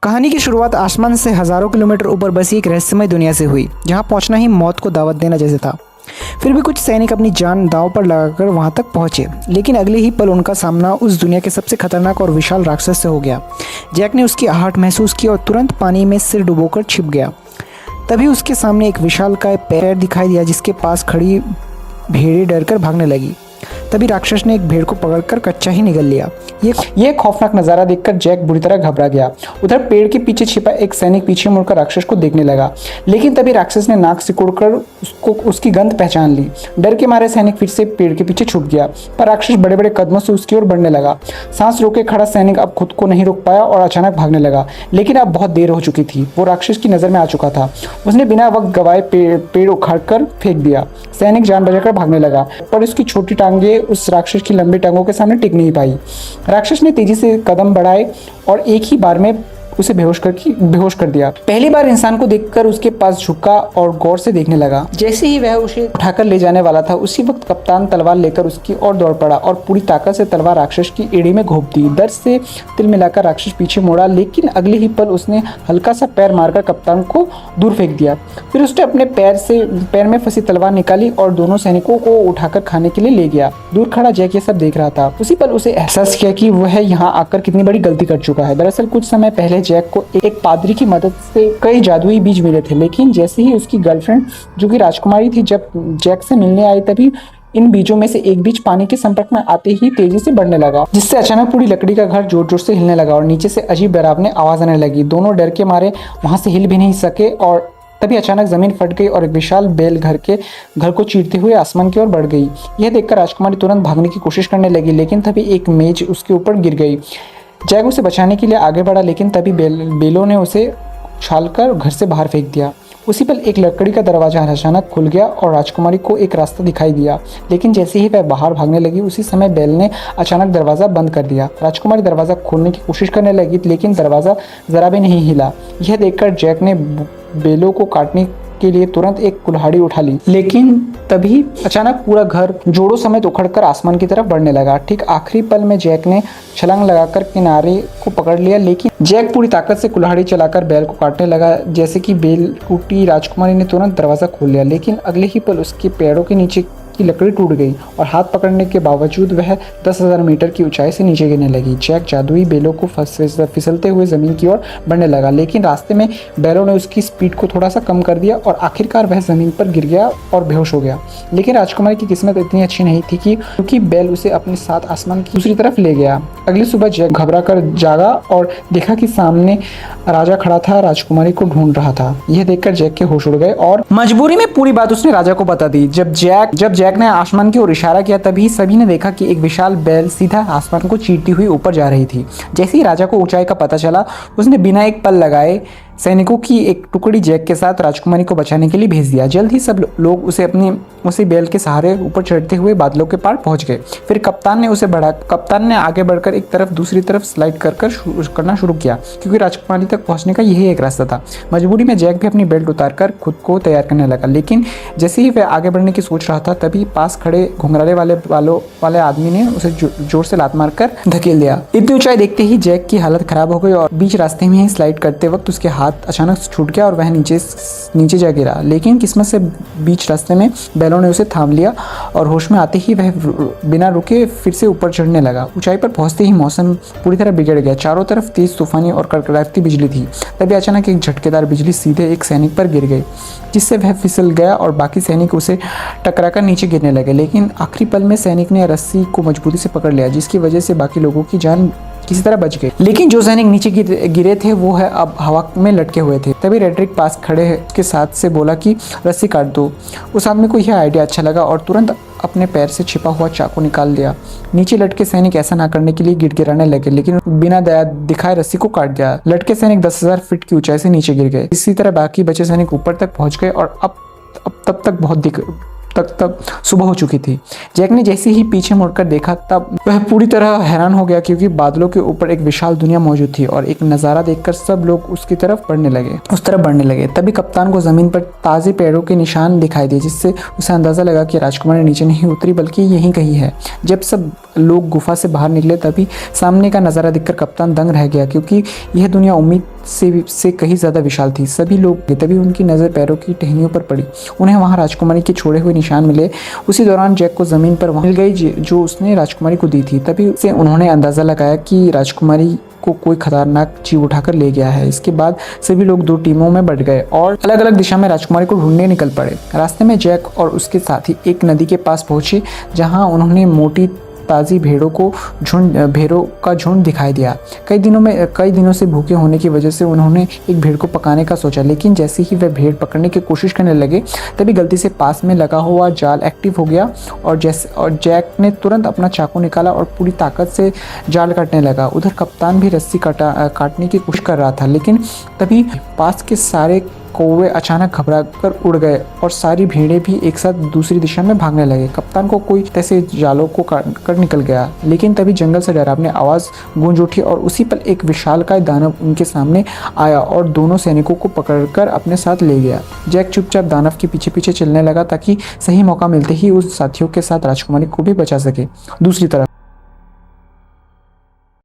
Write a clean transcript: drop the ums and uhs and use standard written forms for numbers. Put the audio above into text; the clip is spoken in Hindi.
कहानी की शुरुआत आसमान से हज़ारों किलोमीटर ऊपर बसी एक रहस्यमय दुनिया से हुई, जहां पहुंचना ही मौत को दावत देना जैसे था। फिर भी कुछ सैनिक अपनी जान दांव पर लगाकर वहां तक पहुंचे, लेकिन अगले ही पल उनका सामना उस दुनिया के सबसे खतरनाक और विशाल राक्षस से हो गया। जैक ने उसकी आहट महसूस की और तुरंत पानी में सिर डुबोकर छिप गया। तभी उसके सामने एक विशालकाय पैर दिखाई दिया, जिसके पास खड़ी भेड़ें डरकर भागने लगी। तभी राक्षस ने एक भेड़ को पकड़कर कच्चा ही निगल लिया। ये खौफनाक नज़ारा देखकर जैक बुरी तरह घबरा गया। उधर पेड़ के पीछे छिपा एक सैनिक पीछे मुड़कर राक्षस को देखने लगा, लेकिन तभी राक्षस ने नाक सिकोड़कर उसकी गंध पहचान ली। डर के मारे सैनिक फिर से पेड़ के पीछे छुप गया, पर राक्षस बड़े बड़े कदमों से उसकी ओर बढ़ने लगा। सांस रोके खड़ा सैनिक अब खुद को नहीं रोक पाया और अचानक भागने लगा, लेकिन अब बहुत देर हो चुकी थी। वो राक्षस की नज़र में आ चुका था। उसने बिना वक्त गवाए पेड़ उखाड़कर फेंक दिया। सैनिक जान बचाकर भागने लगा, पर उसकी छोटी टांगे उस राक्षस की लंबी टांगों के सामने टिक नहीं पाई। राक्षस ने तेजी से कदम बढ़ाए और एक ही बार में उसे बेहोश कर दिया। पहली बार इंसान को देखकर उसके पास झुका और गौर से देखने लगा। जैसे ही वह उसे उठाकर ले जाने वाला था, उसी वक्त कप्तान तलवार लेकर उसकी ओर दौड़ पड़ा और पूरी ताकत से तलवार राक्षस की एड़ी में घोंप दी। दर्द से तिल मिलाकर राक्षस पीछे मुड़ा, लेकिन अगले ही पल उसने हल्का सा पैर मारकर कप्तान को दूर फेंक दिया। फिर उसने अपने पैर में फंसी तलवार निकाली और दोनों सैनिकों को उठाकर खाने के लिए ले गया। दूर खड़ा जैक ये सब देख रहा था। उसी पल उसे एहसास किया कि वह यहाँ आकर कितनी बड़ी गलती कर चुका है। दरअसल कुछ समय पहले जैक को एक पादरी की मदद से कई जादुई बीज मिले थे, लेकिन जैसे ही उसकी गर्लफ्रेंड जो कि राजकुमारी थी जब जैक से मिलने आई, तभी इन बीजों में से एक बीज पानी के संपर्क में आते ही तेजी से बढ़ने लगा, जिससे अचानक पूरी लकड़ी का घर जोर जोर से हिलने लगा और नीचे से अजीब डरावनी आवाज आने लगी। दोनों डर के मारे वहां से हिल भी नहीं सके और तभी अचानक जमीन फट गई और एक विशाल बेल घर को चीरते हुए आसमान की ओर बढ़ गई। यह देखकर राजकुमारी तुरंत भागने की कोशिश करने लगी, लेकिन तभी एक मेज उसके ऊपर गिर गई। जैक उसे बचाने के लिए आगे बढ़ा, लेकिन तभी बेलों ने उसे उछालकर घर से बाहर फेंक दिया। उसी पल एक लकड़ी का दरवाजा अचानक खुल गया और राजकुमारी को एक रास्ता दिखाई दिया, लेकिन जैसे ही वह बाहर भागने लगी, उसी समय बेल ने अचानक दरवाजा बंद कर दिया। राजकुमारी दरवाजा खोलने की कोशिश करने लगी, लेकिन दरवाजा जरा भी नहीं हिला। यह देखकर जैक ने बेलों को काटने के लिए तुरंत एक कुल्हाड़ी उठा ली, लेकिन तभी अचानक पूरा घर जोड़ों समेत उखड़कर आसमान की तरफ बढ़ने लगा। ठीक आखिरी पल में जैक ने छलांग लगाकर किनारे को पकड़ लिया, लेकिन जैक पूरी ताकत से कुल्हाड़ी चलाकर बेल को काटने लगा। जैसे कि बेल टूटी, राजकुमारी ने तुरंत दरवाजा खोल लिया, लेकिन अगले ही पल उसके पैरों के नीचे की लकड़ी टूट गई और हाथ पकड़ने के बावजूद वह 10,000 मीटर की ऊंचाई से नीचे गिरने लगी। जैक जादुई बेलों को फिसलते हुए जमीन की ओर बढ़ने लगा, लेकिन रास्ते में बेलों ने उसकी स्पीड को थोड़ा सा कम कर दिया और आखिरकार वह जमीन पर गिर गया और बेहोश हो गया। लेकिन राजकुमारी की किस्मत इतनी अच्छी नहीं थी क्योंकि बेल उसे अपने साथ आसमान की दूसरी तरफ ले गया। अगली सुबह जैक घबरा कर जागा और देखा कि सामने राजा खड़ा था, राजकुमारी को ढूंढ रहा था। यह देखकर जैक के होश उड़ गए और मजबूरी में पूरी बात उसने राजा को बता दी। जब जैक ने आसमान की ओर इशारा किया, तभी सभी ने देखा कि एक विशाल बेल सीधा आसमान को चीरती हुई ऊपर जा रही थी। जैसे ही राजा को ऊंचाई का पता चला, उसने बिना एक पल लगाए सैनिकों की एक टुकड़ी जैक के साथ राजकुमारी को बचाने के लिए भेज दिया। जल्द ही सब लोग उसी बेल के सहारे ऊपर चढ़ते हुए बादलों के पार पहुंच गए। फिर कप्तान ने आगे बढ़कर एक तरफ दूसरी तरफ स्लाइड करना शुरू किया, क्योंकि राजकुमारी तक पहुंचने का यही एक रास्ता था। मजबूरी में जैक भी अपनी बेल्ट उतारकर खुद को तैयार करने लगा, लेकिन जैसे ही वह आगे बढ़ने की सोच रहा था, तभी पास खड़े घुंघराले वाले आदमी ने उसे जोर से लात मारकर धकेल दिया। इतनी ऊंचाई देखते ही जैक की हालत खराब हो गई और बीच रास्ते में ही स्लाइड करते वक्त उसके हाथ अचानक छूट गया और वह नीचे जा गिरा। लेकिन किस्मत से बीच रास्ते में बेलों ने उसे थाम लिया और होश में आते ही वह बिना रुके फिर से ऊपर चढ़ने लगा। ऊंचाई पर पहुंचते ही मौसम पूरी तरह बिगड़ गया। चारों तरफ तेज तूफानी और कड़कड़ाती बिजली थी। तभी अचानक एक झटकेदार बिजली सीधे एक सैनिक पर गिर गई, जिससे वह फिसल गया और बाकी सैनिक उसे टकराकर नीचे गिरने लगे। लेकिन आखिरी पल में सैनिक ने रस्सी को मजबूती से पकड़ लिया, जिसकी वजह से बाकी लोगों की जान किसी तरह बच गई। लेकिन जो सैनिक नीचे गिरे थे वो है अब हवा में लटके हुए थे। तभी रेड्रिक पास खड़े के साथ से बोला कि रस्सी काट दो। उस आदमी को यह आइडिया अच्छा लगा और तुरंत अपने पैर से छिपा हुआ चाकू निकाल दिया। नीचे लटके सैनिक ऐसा ना करने के लिए गिड़गिड़ाने लगे, लेकिन बिना दया दिखाए रस्सी को काट दिया। लटके सैनिक 10,000 फीट की ऊंचाई से नीचे गिर गए। इसी तरह बाकी बचे सैनिक ऊपर तक पहुंच गए और अब तब तक सुबह हो चुकी थी। जैक ने जैसे ही पीछे मुड़कर देखा, तब वह पूरी तरह हैरान हो गया, क्योंकि बादलों के ऊपर एक विशाल दुनिया मौजूद थी और एक नज़ारा देखकर सब लोग उस तरफ बढ़ने लगे। तभी कप्तान को जमीन पर ताज़े पैरों के निशान दिखाई दिए, जिससे उसे अंदाजा लगा कि राजकुमारी नीचे नहीं उतरी बल्कि यहीं कहीं है। जब सब लोग गुफा से बाहर निकले, तभी सामने का नज़ारा देखकर कप्तान दंग रह गया, क्योंकि यह दुनिया उम्मीद से कहीं ज़्यादा विशाल थी। सभी लोग तभी उनकी नज़र पैरों की टहनियों पर पड़ी। उन्हें वहाँ राजकुमारी के छोड़े हुए निशान मिले। उसी दौरान जैक को ज़मीन पर मिल गई जो उसने राजकुमारी को दी थी। तभी से उन्होंने अंदाज़ा लगाया कि राजकुमारी को कोई खतरनाक जीव उठाकर ले गया है। इसके बाद सभी लोग 2 टीमों में बट गए और अलग अलग दिशा में राजकुमारी को ढूंढने निकल पड़े। रास्ते में जैक और उसके साथी एक नदी के पास पहुंचे जहां उन्होंने मोटी ताज़ी भेड़ों का झुंड दिखाई दिया। कई दिनों से भूखे होने की वजह से उन्होंने एक भेड़ को पकाने का सोचा, लेकिन जैसे ही वे भेड़ पकड़ने की कोशिश करने लगे तभी गलती से पास में लगा हुआ जाल एक्टिव हो गया और जैक ने तुरंत अपना चाकू निकाला और पूरी ताकत से जाल काटने लगा। उधर कप्तान भी रस्सी काटने की कोशिश कर रहा था, लेकिन तभी पास के सारे कौवे अचानक घबराकर उड़ गए और सारी भेड़ें भी एक साथ दूसरी दिशा में भागने लगे। कप्तान को कोई ऐसे जालों को काट निकल गया, लेकिन तभी जंगल से डरावनी आवाज़ गूंज उठी और उसी पल एक विशालकाय दानव उनके सामने आया और दोनों सैनिकों को पकड़कर अपने साथ ले गया। जैक चुपचाप दानव के पीछे पीछे चलने लगा ताकि सही मौका मिलते ही उस साथियों के साथ राजकुमारी को भी बचा सके। दूसरी तरफ